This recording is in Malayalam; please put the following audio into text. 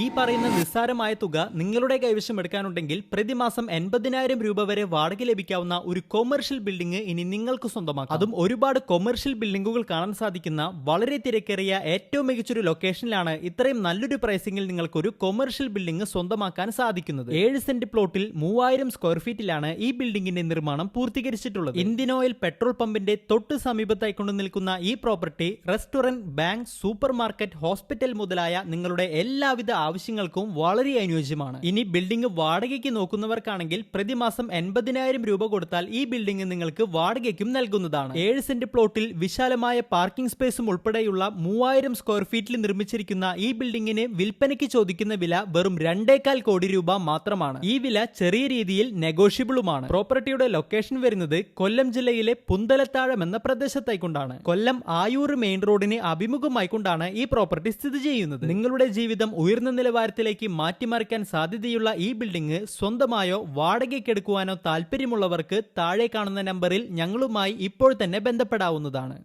ഈ പറയുന്ന നിസ്സാരമായ തുക നിങ്ങളുടെ കൈവശം എടുക്കാനുണ്ടെങ്കിൽ പ്രതിമാസം 80,000 രൂപ വരെ വാടക ലഭിക്കാവുന്ന ഒരു കൊമേഴ്ഷ്യൽ ബിൽഡിംഗ് ഇനി നിങ്ങൾക്ക് സ്വന്തമാക്കാം. അതും ഒരുപാട് കൊമേഴ്ഷ്യൽ ബിൽഡിംഗുകൾ കാണാൻ സാധിക്കുന്ന വളരെ തിരക്കേറിയ ഏറ്റവും മികച്ചൊരു ലൊക്കേഷനിലാണ് ഇത്രയും നല്ലൊരു പ്രൈസിംഗിൽ നിങ്ങൾക്ക് ഒരു കൊമേഴ്ഷ്യൽ ബിൽഡിംഗ് സ്വന്തമാക്കാൻ സാധിക്കുന്നത്. 7 സെന്റ് പ്ലോട്ടിൽ 3000 സ്ക്വയർ ഫീറ്റിലാണ് ഈ ബിൽഡിംഗിന്റെ നിർമ്മാണം പൂർത്തീകരിച്ചിട്ടുള്ളത്. ഇന്ത്യൻ ഓയിൽ പെട്രോൾ പമ്പിന്റെ തൊട്ട് സമീപത്തായി കൊണ്ടു നിൽക്കുന്ന ഈ property restaurant, bank, super market, hospital മുതലായ നിങ്ങളുടെ എല്ലാവിധ ആവശ്യങ്ങൾക്കും വളരെ അനുയോജ്യമാണ്. ഇനി ബിൽഡിംഗ് വാടകയ്ക്ക് നോക്കുന്നവർക്കാണെങ്കിൽ പ്രതിമാസം 80,000 രൂപ കൊടുത്താൽ ഈ ബിൽഡിംഗ് നിങ്ങൾക്ക് വാടകയ്ക്കും നൽകുന്നതാണ്. 7 സെന്റ് പ്ലോട്ടിൽ വിശാലമായ പാർക്കിംഗ് സ്പേസും ഉൾപ്പെടെയുള്ള 3000 സ്ക്വയർ ഫീറ്റിൽ നിർമ്മിച്ചിരിക്കുന്ന ഈ ബിൽഡിംഗിന് വിൽപ്പനയ്ക്ക് ചോദിക്കുന്ന വില വെറും 2.25 കോടി രൂപ മാത്രമാണ്. ഈ വില ചെറിയ രീതിയിൽ നെഗോഷ്യബിളുമാണ്. പ്രോപ്പർട്ടിയുടെ ലൊക്കേഷൻ വരുന്നത് കൊല്ലം ജില്ലയിലെ പുന്തലത്താഴം എന്ന പ്രദേശത്തായിക്കൊണ്ടാണ്. കൊല്ലം ആയൂർ മെയിൻ റോഡിന് അഭിമുഖമായിക്കൊണ്ടാണ് ഈ പ്രോപ്പർട്ടി സ്ഥിതി ചെയ്യുന്നത്. നിങ്ങളുടെ ജീവിതം ഉയർന്ന നിലവാരത്തിലേക്ക് മാറ്റിമറിക്കാൻ സാധ്യതയുള്ള ഈ ബിൽഡിംഗ് സ്വന്തമായോ വാടകയ്ക്കെടുക്കുവാനോ താല്പര്യമുള്ളവർക്ക് താഴെ കാണുന്ന നമ്പറിൽ ഞങ്ങളുമായി ഇപ്പോൾ തന്നെ ബന്ധപ്പെടാവുന്നതാണ്.